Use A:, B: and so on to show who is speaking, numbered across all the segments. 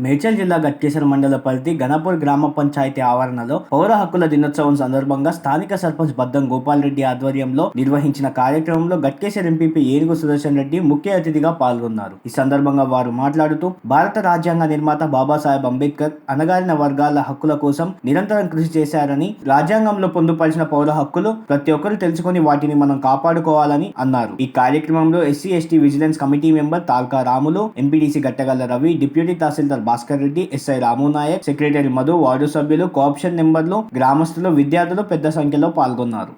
A: మేడ్చల్ జిల్లా గట్కేసర్ మండల పరిధి ఘనపూర్ గ్రామ పంచాయతీ ఆవరణలో పౌర హక్కుల దినోత్సవం సందర్భంగా స్థానిక సర్పంచ్ బద్దం గోపాల్ రెడ్డి ఆధ్వర్యంలో నిర్వహించిన కార్యక్రమంలో గట్కేసర్ ఎంపీపీ ఏనుగు సుదర్శన్ రెడ్డి ముఖ్య అతిథిగా పాల్గొన్నారు. ఈ సందర్భంగా వారు మాట్లాడుతూ భారత రాజ్యాంగ నిర్మాత బాబాసాహెబ్ అంబేద్కర్ అణగారిన వర్గాల హక్కుల కోసం నిరంతరం కృషి చేశారని, రాజ్యాంగంలో పొందుపరిచిన పౌర హక్కులు ప్రతి ఒక్కరు తెలుసుకుని వాటిని మనం కాపాడుకోవాలని అన్నారు. ఈ కార్యక్రమంలో SC ST vigilance committee member Talka Ramulu, MPDC Gattagalla Ravi, deputy tahsildar Bhaskar Reddy, SI Ramu Naik, secretary Madhu, ward సభ్యులు, కోఆప్షన్ నెంబర్లు, గ్రామస్తులు, విద్యార్థులు పెద్ద సంఖ్యలో పాల్గొన్నారు.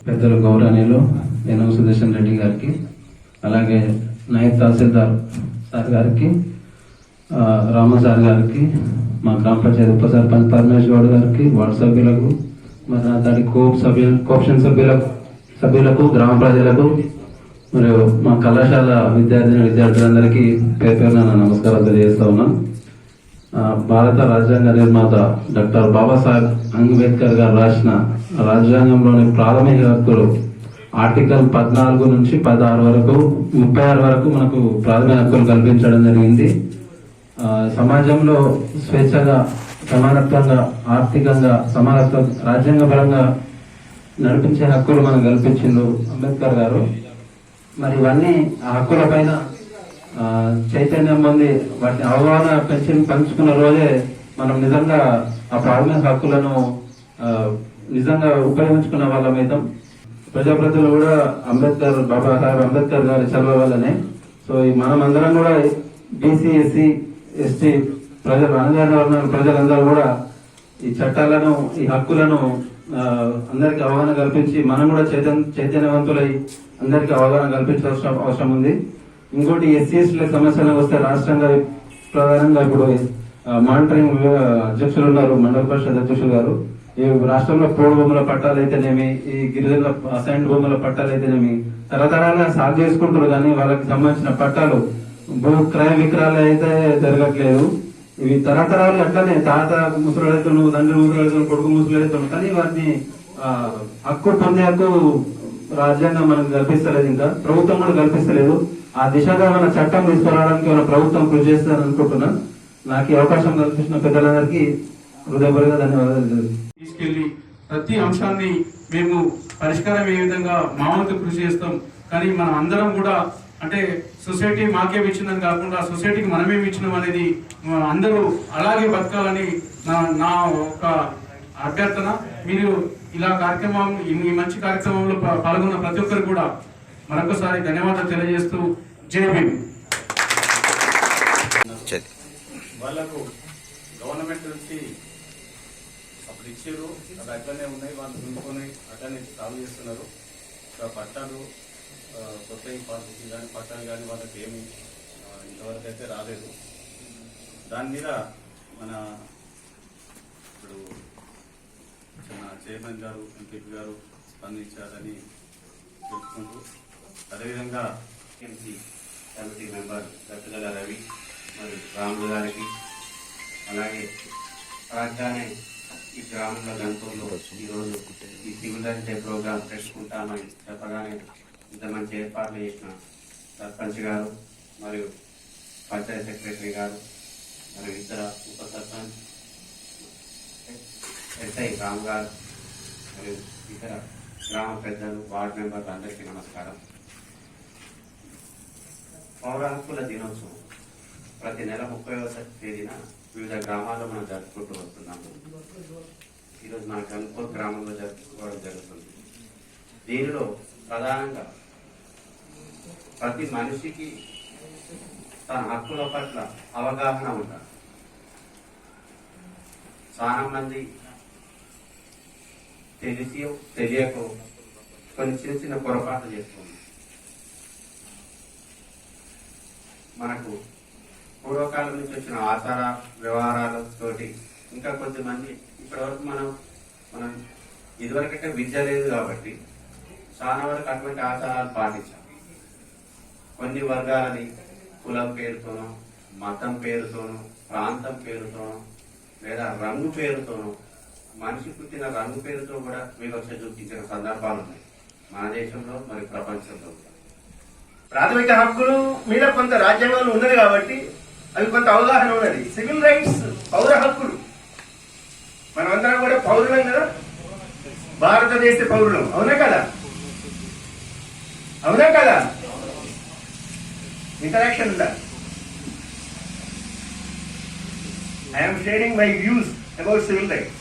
B: పెద్దలు గౌరవనీయులు ఏనుగు సుదర్శన్ రెడ్డి గారికి, అలాగే నాయక్ తహసీల్దార్ సార్ గారికి, రామ సార్ గారికి, మా గ్రామ పంచాయతీ ఉప సర్పంచ్ పరమేష్ గౌడ్ గారికి, వార్డు సభ్యులకు, మరి దాని కోఆప్షన్ సభ్యులకు, గ్రామ ప్రజలకు, మరియు మా కళాశాల విద్యార్థులందరికీ పేరు పేరున నమస్కారాలు తెలియజేస్తా ఉన్నాను. భారత రాజ్యాంగ నిర్మాత డాక్టర్ బాబాసాహెబ్ అంబేద్కర్ గారు రాసిన రాజ్యాంగంలోని ప్రాథమిక హక్కులు ఆర్టికల్ 14 నుంచి 16 వరకు 36 వరకు మనకు ప్రాథమిక హక్కులు కల్పించడం జరిగింది. సమాజంలో స్వేచ్ఛగా, సమానత్వంగా, ఆర్థికంగా, సమానత్వం, రాజ్యాంగ పరంగా నడిపించే హక్కులు మనం కల్పించిండు అంబేద్కర్ గారు. మరి ఇవన్నీ ఆ హక్కుల పైన చైతన్యం పొంది వాటిని అవగాహన పంచుకున్న రోజే మనం నిజంగా ఆ ప్రాథమిక హక్కులను నిజంగా ఉపయోగించుకున్న వాళ్ళమైతాం. ప్రజాప్రతినిధులు కూడా బాబాసాహెబ్ అంబేద్కర్ గారి చదవ వల్లనే. సో మనం అందరం కూడా బీసీ, ఎస్సీ, ఎస్టీ ప్రజలందరూ కూడా ఈ చట్టాలను, ఈ హక్కులను అందరికి అవగాహన కల్పించి మనం కూడా చైతన్యవంతులై అందరికి అవగాహన కల్పించాల్సిన అవసరం ఉంది. ఇంకోటి ఎస్సీఎస్ల సమస్యలకు వస్తే రాష్ట్రంగా ప్రధానంగా ఇప్పుడు మానిటరింగ్ అధ్యక్షులు ఉన్నారు, మండల పరిషత్ అధ్యక్షులు గారు. ఈ రాష్ట్రంలో పోడు భూముల పట్టాలు అయితేనేమి, ఈ గిరిజనుల అసైన్డ్ భూముల పట్టాలు అయితేనేమి తరతరాలుగా సాగు చేసుకుంటారు, కానీ వాళ్ళకి సంబంధించిన పట్టాలు భూ క్రయ విక్రయాలు అయితే జరగట్లేదు. ఇవి తరతరాలు అట్లనే తాత ముసలాడుతున్నాడు, తండ్రి ముసలాడుతున్నాడు, కొడుకు ముసలాడుతున్నాడు, కానీ వాటిని హక్కు పొందే హక్కు రాజ్యాంగం మనకు కల్పిస్తలేదు, ఇంకా ప్రభుత్వం కూడా కల్పిస్తలేదు. ఆ దిశగా మన చట్టం తీసుకురావడానికి మన ప్రభుత్వం కృషి చేస్తారని అనుకుంటున్నాను. నాకు ఈ అవకాశం కల్పించిన పెద్దలందరికీ హృదయపూర్వక ధన్యవాదాలు.
C: తీసుకెళ్లి ప్రతి అంశాన్ని మేము పరిష్కారం ఏ విధంగా మా వంతు కృషి చేస్తాం. కానీ మనం అందరం కూడా అంటే సొసైటీ మాకేమి ఇచ్చిందని కాకుండా సొసైటీకి మనమేమి ఇచ్చినాం అనేది అందరూ అలాగే బతకాలని నా ఒక అభ్యర్థన. మీరు ఇలా కార్యక్రమం, ఈ మంచి కార్యక్రమంలో పాల్గొన్న ప్రతి ఒక్కరు కూడా మరొకసారి ధన్యవాదాలు తెలియజేస్తూ జై భీమ్.
D: వాళ్ళకు గవర్నమెంట్ నుంచి అప్పుడు ఇచ్చారు, అది అట్లనే ఉన్నాయి, వాళ్ళు దున్నుకొని అట్లనే సాగు చేస్తున్నారు. పట్టాలు కొత్త పాలసీ కానీ పట్టాలు కానీ వాళ్ళకి ఏమి ఇంతవరకు అయితే రాలేదు. దాని మీద మన ఇప్పుడు మన చైర్మన్ గారు, ఎంపీ గారు స్పందించారని తెలుసుకుంటూ, అదేవిధంగా ఎంపీ కమిటీ మెంబర్ గట్టగల రవి మరియు రాములు గారికి, అలాగే రాజ్యాన్ని ఈ గ్రామంలో గంటూరులో ఈరోజు ఈ సివిల్ డే ప్రోగ్రాం పెట్టుకుంటామని చెప్పగానే ఇంత మంచి ఏర్పాట్లు చేసిన సర్పంచ్ గారు మరియు పంచాయత్ సెక్రటరీ గారు మరియు ఇతర ఉప సర్పంచ్, ఎస్ఐ రామ్ గారు మరియు ఇతర గ్రామ పెద్దలు, వార్డు మెంబర్లు అందరికీ నమస్కారం. పౌర హక్కుల దినోత్సవం ప్రతి నెల 30వ తేదీన వివిధ గ్రామాల్లో మనం జరుపుకుంటూ వస్తున్నాము. ఈరోజు మన గన్పూర్ గ్రామంలో జరుపుకోవడం జరుగుతుంది. దీనిలో ప్రధానంగా ప్రతి మనిషికి తన హక్కుల పట్ల అవగాహన ఉండాలి. చాలా మంది తెలియకో కొన్ని చిన్న చిన్న పొరపాట్లు చేస్తుంది. మనకు పూర్వకాలం నుంచి వచ్చిన ఆచార వ్యవహారాలతోటి ఇంకా కొద్దిమంది ఇప్పటివరకు మనం ఇదివరకంటే విద్య లేదు కాబట్టి చాలా వరకు అటువంటి ఆచారాలు పాటించాం. కొన్ని వర్గాలని కులం పేరుతోనో, మతం పేరుతోనో, ప్రాంతం పేరుతోనో, లేదా రంగు పేరుతోనో, మనిషి పుట్టిన రంగు పేరుతో కూడా వివక్ష చూపించిన సందర్భాలు ఉన్నాయి మన దేశంలో మరి ప్రపంచంలో కూడా.
E: ప్రాథమిక హక్కులు మీద కొంత రాజ్యాంగంలో ఉన్నది కాబట్టి అవి కొంత అవగాహన ఉన్నది. సివిల్ రైట్స్, పౌర హక్కులు, మనమందరం కూడా పౌరులం కదా, భారతదేశ పౌరులం. అవునా కదా? అవునా కదా? ఇంటరాక్షన్ ఉందా? I'm sharing my views about civil rights.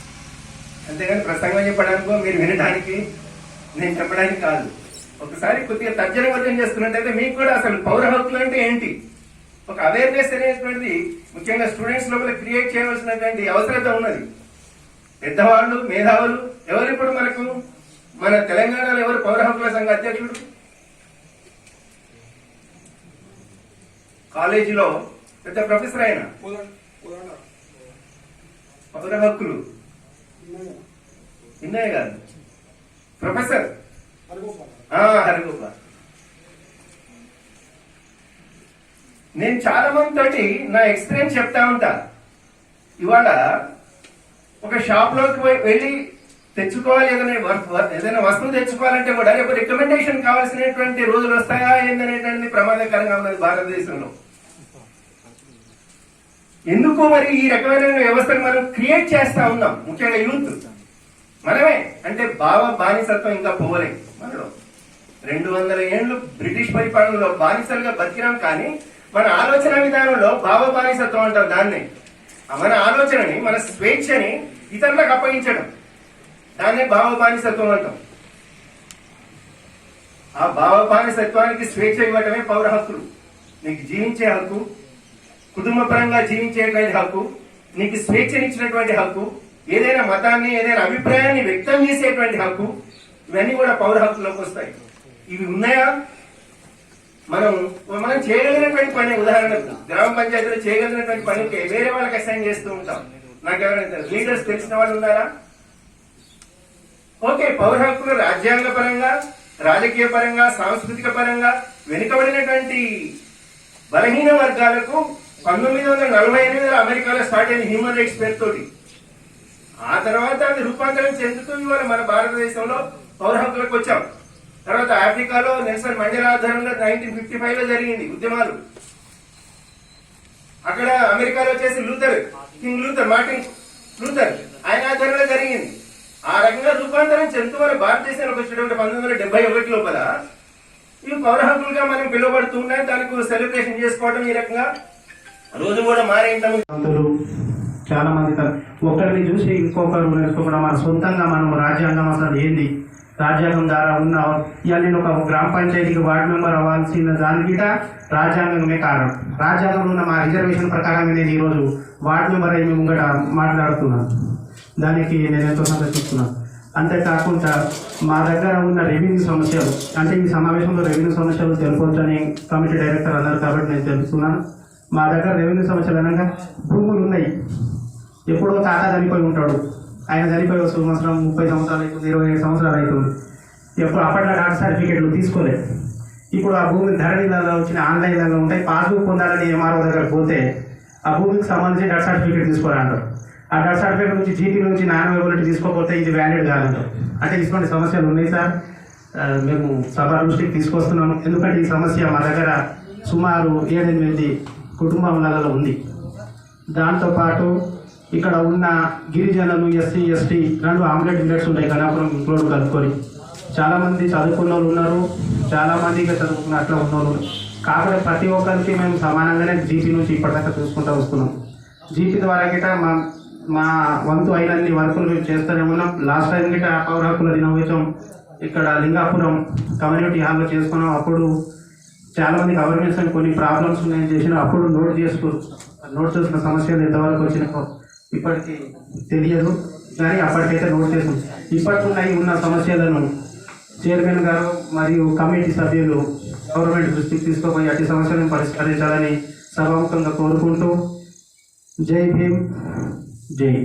E: అంతేగాని ప్రసంగం చెప్పడానికో మీరు వినడానికి నేను చెప్పడానికి కాదు. ఒకసారి కొద్దిగా తర్జన చేస్తున్నట్టయితే మీకు కూడా అసలు పౌర హక్కులు అంటే ఏంటి, ఒక అవేర్నెస్ అనేటువంటిది ముఖ్యంగా స్టూడెంట్స్ లోపల క్రియేట్ చేయవలసినటువంటి అవసరత ఉన్నది. పెద్దవాళ్ళు, మేధావులు ఎవరు ఇప్పుడు మనకు మన తెలంగాణలో ఎవరు పౌర హక్కుల సంఘ అధ్యక్షుడు? కాలేజీలో పెద్ద ప్రొఫెసర్ అయిన పౌర హక్కులు ఇన్నయ్య గారు ప్రొఫెసర్ హరిగోపాల్. నేను చాలా మంది తోటి నా ఎక్స్పీరియన్స్ చెప్తా ఉంటా. ఇవాళ ఒక షాప్ లోకి వెళ్ళి తెచ్చుకోవాలి, ఏదైనా వస్తువు తెచ్చుకోవాలంటే కూడా రేపు రికమెండేషన్ కావాల్సినటువంటి రోజులు వస్తాయా ఏందనేటువంటిది ప్రమాదకరంగా ఉన్నది భారతదేశంలో. ఎందుకు మరి ఈ రకమైన వ్యవస్థను మనం క్రియేట్ చేస్తా ఉన్నాం, ముఖ్యంగా యూత్ మనమే. అంటే భావ బానిసత్వం ఇంకా పోవలేదు మనలో. 200 ఏళ్లు బ్రిటిష్ పరిపాలనలో బానిసలుగా బతికినాం, కానీ మన ఆలోచన విధానంలో భావ బానిసత్వం అంటాం దాన్ని. మన ఆలోచనని, మన స్వేచ్ఛని ఇతరులకు అప్పగించడం, దాన్నే భావ బానిసత్వం అంటాం. ఆ భావ బానిసత్వానికి స్వేచ్ఛ ఇవ్వటమే పౌర హక్కులు. నీకు జీవించే హక్కు, కుటుంబ పరంగా జీవించేటువంటి హక్కు, నీకు స్వేచ్ఛనిచ్చినటువంటి హక్కు, ఏదైనా మతాన్ని, ఏదైనా అభిప్రాయాన్ని వ్యక్తం చేసేటువంటి హక్కు, ఇవన్నీ కూడా పౌర హక్కులోకి వస్తాయి. ఇవి ఉన్నాయా? మనం చేయగలిగినటువంటి పని, ఉదాహరణకు గ్రామ పంచాయతీలో చేయగలిగినటువంటి పనికి వేరే వాళ్ళకి అసైన్ చేస్తూ ఉంటాం. నాకు ఎవరైనా లీడర్స్ తెలిసిన వాళ్ళు ఉన్నారా? ఓకే, పౌర హక్కులు రాజ్యాంగ పరంగా, రాజకీయ పరంగా, సాంస్కృతిక పరంగా వెనుకబడినటువంటి బలహీన వర్గాలకు 1948 అమెరికాలో స్టార్ట్ అయిన హ్యూమన్ రైట్స్ పేరుతోటి, ఆ తర్వాత అది రూపాంతరం చెందుతూ ఇవాళ మన భారతదేశంలో పౌర హక్కులకు వచ్చాం. తర్వాత ఆఫ్రికాలో నెల్సన్ మండేలా ఆధ్వర్యంలో 1955లో జరిగింది ఉద్యమాలు. అక్కడ అమెరికాలో వచ్చేసి మార్టిన్ లూథర్ ఆయన ఆధ్వర్యంలో జరిగింది. ఆ రకంగా రూపాంతరం చెందుతూ మన భారతదేశానికి వచ్చినటువంటి 1971 లోపల ఇవి పౌర హక్కులుగా మనం పిలువబడుతూ ఉన్నాయి. దానికి సెలబ్రేషన్ చేసుకోవడం ఈ రకంగా రోజు కూడా మారేంటాము.
F: చాలా మంది ఒకరిని చూసి ఇంకొకరు నేర్చుకోకుండా మన సొంతంగా మనం రాజ్యాంగం అసలు ఏంది, రాజ్యాంగం ద్వారా ఉన్న ఇవాళ నేను ఒక గ్రామ పంచాయతీకి వార్డు మెంబర్ అవ్వాల్సిన దానికి రాజ్యాంగమే కారణం. రాజ్యాంగంలో ఉన్న మా రిజర్వేషన్ ప్రకారం నేను ఈరోజు వార్డు మెంబర్ అయ్యి ముంగట మాట్లాడుతున్నాను. దానికి నేను ఎంతో సంతోషిస్తున్నాను. అంతేకాకుండా మా దగ్గర ఉన్న రెవెన్యూ సమస్యలు, అంటే ఈ సమావేశంలో రెవెన్యూ సమస్యలు తెలుపొచ్చని కమిటీ డైరెక్టర్ అన్నారు కాబట్టి నేను తెలుపుతున్నాను. మా దగ్గర రెవెన్యూ సమస్యలు అనగా భూములు ఉన్నాయి. ఎప్పుడో తాత చనిపోయి ఉంటాడు, ఆయన చనిపోయి సంవత్సరం 30 సంవత్సరాలు అవుతుంది, 27 సంవత్సరాలు అవుతుంది. ఎప్పుడు అప్పట్లో డాక్టర్ సర్టిఫికేట్లు తీసుకోలేదు. ఇప్పుడు ఆ భూమి ధరణిలలో వచ్చిన ఆన్లైన్లలో ఉంటాయి. పాస్బుక్ పొందాలని ఎంఆర్ఓ దగ్గరకు పోతే ఆ భూమికి సంబంధించి డెత్ సర్టిఫికేట్ తీసుకోవాలంటారు. ఆ డెత్ సర్టిఫికేట్ నుంచి జీపీ నుంచి నాన్ అవైలబిలిటీ తీసుకోకపోతే ఇది వ్యాలిడ్ కాదంటారు. అంటే ఇటువంటి సమస్యలు ఉన్నాయి సార్. మేము సభ దృష్టికి తీసుకొస్తున్నాము. ఎందుకంటే ఈ సమస్య మా దగ్గర సుమారు 7-8 కుటుంబాలలో ఉంది. దాంతోపాటు ఇక్కడ ఉన్న గిరిజనులు, ఎస్సీ, ఎస్టీ 2 ఆమ్లెట్ విలేట్స్ ఉంటాయి గణాపురం ఇంక్లూడ్ కలుపుకొని. చాలామంది చదువుకున్న వాళ్ళు ఉన్నారు, చాలామంది ఇక్కడ చదువుకున్న అట్లా ఉన్న వాళ్ళు. కాకపోతే ప్రతి ఒక్కరికి మేము సమానంగానే జీపీ నుంచి ఇప్పటిదాకా చూసుకుంటూ వస్తున్నాం. జీపీ ద్వారా గిట మా వంతు అయినన్ని వర్కులు మేము చేస్తూనే ఉన్నాం. లాస్ట్ టైం గిట పౌర హక్కుల దినోత్సవం ఇక్కడ లింగాపురం కమ్యూనిటీ హాల్లో చేసుకున్నాం. అప్పుడు చాలామందికి అవేర్నెస్ అని కొన్ని ప్రాబ్లమ్స్ నేను చేసిన అప్పుడు నోట్ చేసిన సమస్యలు ఎంతవరకు వచ్చినాయో ఇప్పటికీ తెలియదు, కానీ అప్పటికైతే నోట్ చేసాం. ఇప్పటికున్నాయి ఉన్న సమస్యలను చైర్మన్ గారు మరియు కమిటీ సభ్యులు గవర్నమెంట్ దృష్టికి తీసుకుపోయి అట్టి సమస్యలను పరిష్కరించాలని సభాముఖంగా కోరుకుంటూ జై భీమ్, జై.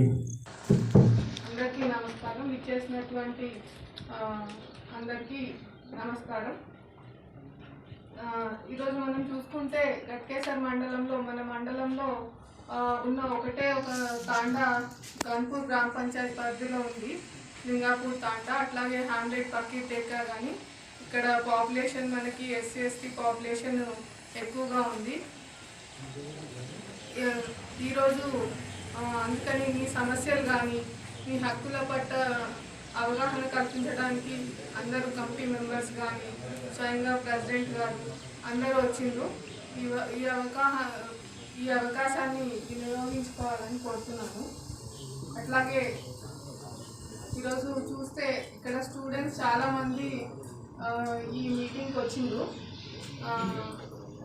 G: అందరికీ నమస్కారం. ఇచ్చేసినటువంటి అందరికీ నమస్కారం. ఈరోజు మనం చూసుకుంటే గట్కేసర్ మండలంలో మన మండలంలో ఉన్న ఒకటే ఒక తాండా గన్పూర్ గ్రామ పంచాయతీ పరిధిలో ఉంది, లింగాపూర్ తాండా. అట్లాగే 100 పక్కీ టేకా. కానీ ఇక్కడ పాపులేషన్ మనకి SC/ST పాపులేషన్ ఎక్కువగా ఉంది. ఈరోజు అందుకని మీ సమస్యలు కానీ మీ హక్కుల పట్ల అవగాహన కల్పించడానికి అందరూ కమిటీ మెంబర్స్ కానీ స్వయంగా ప్రెసిడెంట్ గారు అందరూ వచ్చిండ్రు. ఈ అవకాశాన్ని వినియోగించుకోవాలని కోరుతున్నాను. అట్లాగే ఈరోజు చూస్తే ఇక్కడ స్టూడెంట్స్ చాలామంది ఈ మీటింగ్కి వచ్చిండ్రు.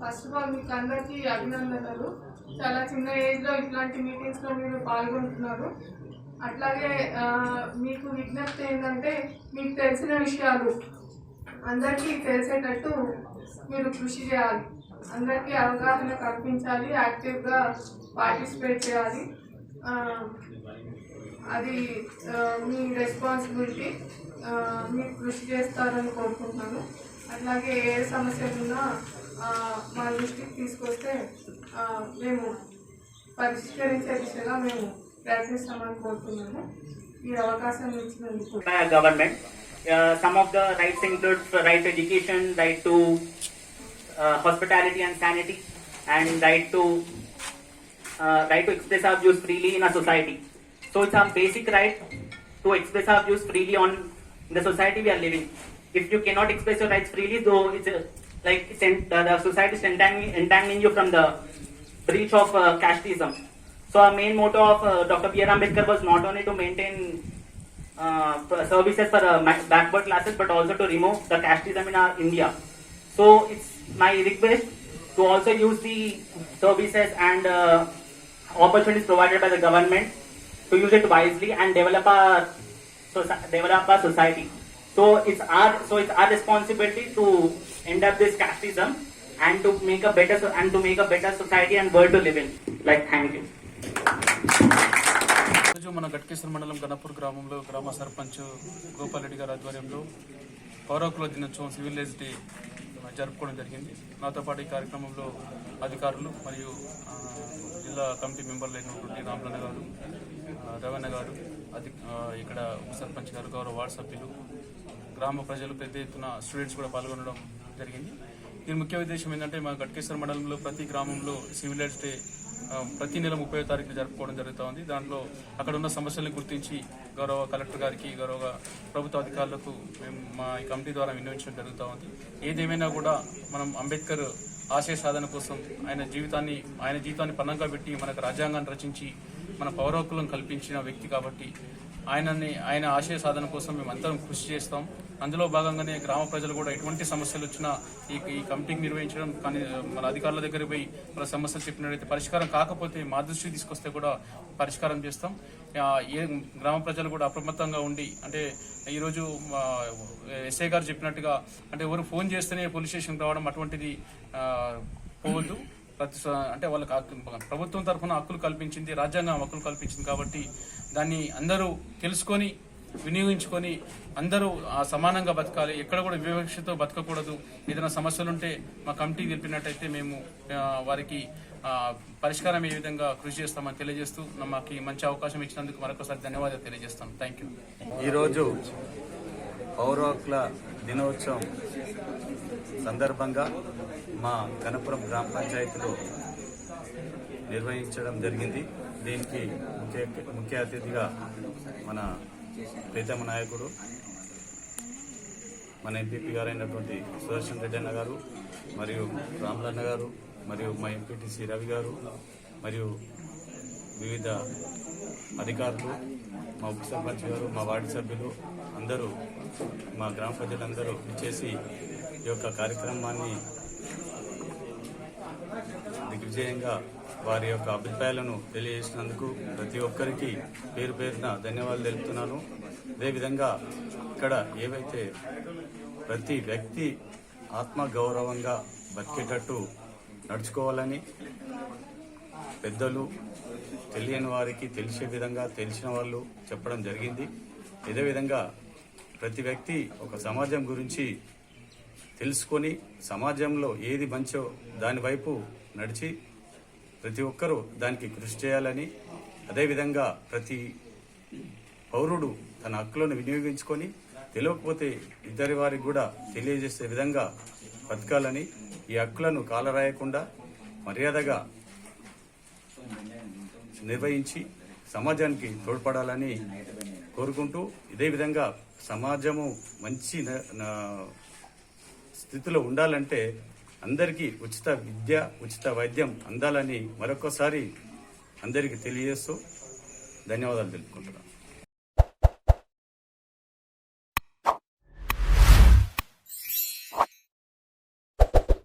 G: ఫస్ట్ ఆఫ్ ఆల్ మీకు అందరికీ అభినందనలు. చాలా చిన్న ఏజ్లో ఇట్లాంటి మీటింగ్స్లో మీరు పాల్గొంటున్నారు. అట్లాగే మీకు విజ్ఞప్తి ఏంటంటే మీకు తెలిసిన విషయాలు అందరికీ తెలిసేటట్టు మీరు కృషి చేయాలి, అందరికీ అవగాహన కల్పించాలి, యాక్టివ్గా పార్టిసిపేట్ చేయాలి. అది మీ రెస్పాన్సిబిలిటీ. మీరు కృషి చేస్తారని కోరుకుంటున్నాను. అట్లాగే ఏ సమస్యలు ఉన్నా మా దృష్టికి తీసుకొస్తే మేము పరిష్కరించే దిశగా మేము ప్రయత్నిస్తామని కోరుతున్నాము. ఈ అవకాశం ఇచ్చినందుకు.
H: Government. Some of the rights include right to education, right to hospitality and sanity, and right to express our views freely in a society. So it's our basic right to express our views freely on the society we are living. If you cannot express your rights freely, though it's the society is entangling you from the breach of casteism. So our main motto of Dr. B.R. Ambedkar was not only to maintain services for backward classes, but also to remove the casteism in our India. So it's my request to also use the services and opportunities provided by the government to use it wisely and develop our society. So it's our responsibility to end up this casteism and to make a better society and world to live in. Thank you.
C: ఈరోజు మన గట్కేశ్వర మండలం గణపూర్ గ్రామంలో గ్రామ సర్పంచ్ గోపాల్ రెడ్డి గారి ఆధ్వర్యంలో పౌర హక్కుల దినోత్సవం సివిల్ లైన్స్ డే జరుపుకోవడం జరిగింది. నాతో పాటు ఈ కార్యక్రమంలో అధికారులు మరియు జిల్లా కమిటీ మెంబర్లు అయినటువంటి రామలన్న గారు, రవణ గారు, ఇక్కడ ఉప సర్పంచ్ గారు, గౌరవ వార్డు సభ్యులు, గ్రామ ప్రజలు, పెద్ద ఎత్తున స్టూడెంట్స్ కూడా పాల్గొనడం జరిగింది. దీని ముఖ్య ఉద్దేశం ఏంటంటే మా గట్కేశ్వర మండలంలో ప్రతి గ్రామంలో సివిల్ లైన్స్ డే ప్రతి నెల 30వ తారీఖున జరుపుకోవడం జరుగుతూ ఉంది. దాంట్లో అక్కడ ఉన్న సమస్యలను గుర్తించి గౌరవ కలెక్టర్ గారికి, గౌరవ ప్రభుత్వ అధికారులకు మేము మా ఈ కమిటీ ద్వారా వినియోగించడం జరుగుతూ ఉంది. ఏదేమైనా కూడా మనం అంబేద్కర్ ఆశయ సాధన కోసం ఆయన జీవితాన్ని పన్నంగా పెట్టి మనకు రాజ్యాంగాన్ని రచించి మన పౌర హక్కులను కల్పించిన వ్యక్తి కాబట్టి ఆయన ఆశయ సాధన కోసం మేము అందరం కృషి చేస్తాం. అందులో భాగంగానే గ్రామ ప్రజలు కూడా ఎటువంటి సమస్యలు వచ్చినా ఈ కమిటీకి నిర్వహించడం, కానీ మన అధికారుల దగ్గర పోయి మన సమస్యలు చెప్పినట్లయితే పరిష్కారం కాకపోతే మా దృష్టికి తీసుకొస్తే కూడా పరిష్కారం చేస్తాం. ఏ గ్రామ ప్రజలు కూడా అప్రమత్తంగా ఉండి, అంటే ఈరోజు ఎస్ఐ గారు చెప్పినట్టుగా అంటే ఎవరు ఫోన్ చేస్తేనే పోలీస్ స్టేషన్కి రావడం అటువంటిది పోవద్దు. అంటే వాళ్ళకి ప్రభుత్వం తరఫున హక్కులు కల్పించింది, రాజ్యాంగం హక్కులు కల్పించింది కాబట్టి దాన్ని అందరూ తెలుసుకొని వినియోగించుకొని అందరూ సమానంగా బతకాలి. ఎక్కడ కూడా వివక్షతో బతకకూడదు. ఏదైనా సమస్యలుంటే మా కమిటీ తెలిపినట్టయితే మేము వారికి పరిష్కారం ఏ విధంగా కృషి చేస్తామని తెలియజేస్తూ మాకు మంచి అవకాశం ఇచ్చినందుకు మరొకసారి ధన్యవాదాలు తెలియజేస్తాం. Thank you.
I: ఈరోజు పౌర హక్కుల దినోత్సవం సందర్భంగా మా గణపురం గ్రామ పంచాయతీలో నిర్వహించడం జరిగింది. దీనికి ముఖ్య అతిథిగా మన ప్రీతమ నాయకుడు, మన ఎంపీపీ గారైనటువంటి సుదర్శన్ రెడ్డి అన్న గారు, మరియు రామలన్న గారు, మరియు మా ఎంపీటీసీ రవి గారు, మరియు వివిధ అధికారులు, మా ఉప సర్పంచ్ గారు, మా వార్డు సభ్యులు అందరూ, మా గ్రామ ప్రజలందరూ చేసి ఈ యొక్క కార్యక్రమాన్ని దిగ్విజయంగా వారి యొక్క అభిప్రాయాలను తెలియజేసినందుకు ప్రతి ఒక్కరికి పేరు పేరున ధన్యవాదాలు తెలుపుతున్నాను. అదేవిధంగా ఇక్కడ ఏవైతే ప్రతి వ్యక్తి ఆత్మగౌరవంగా బతికేటట్టు నడుచుకోవాలని పెద్దలు తెలియని వారికి తెలిసే విధంగా తెలిసిన వాళ్ళు చెప్పడం జరిగింది. ఇదే విధంగా ప్రతి వ్యక్తి ఒక సమాజం గురించి తెలుసుకొని సమాజంలో ఏది మంచో దాని వైపు నడిచి ప్రతి ఒక్కరూ దానికి కృషి చేయాలని, అదేవిధంగా ప్రతి పౌరుడు తన హక్కులను వినియోగించుకొని తెలియకపోతే ఇద్దరి వారికి కూడా తెలియజేసే విధంగా బతకాలని, ఈ హక్కులను కాలరాయకుండా మర్యాదగా నిర్వహించి సమాజానికి తోడ్పడాలని కోరుకుంటూ, ఇదే విధంగా సమాజము మంచి స్థితిలో ఉండాలంటే అందరికీ ఉచిత విద్య, ఉచిత వైద్యం అందాలని మరొకసారి అందరికీ తెలియజేస్తూ ధన్యవాదాలు తెలుపుకుంటున్నాను.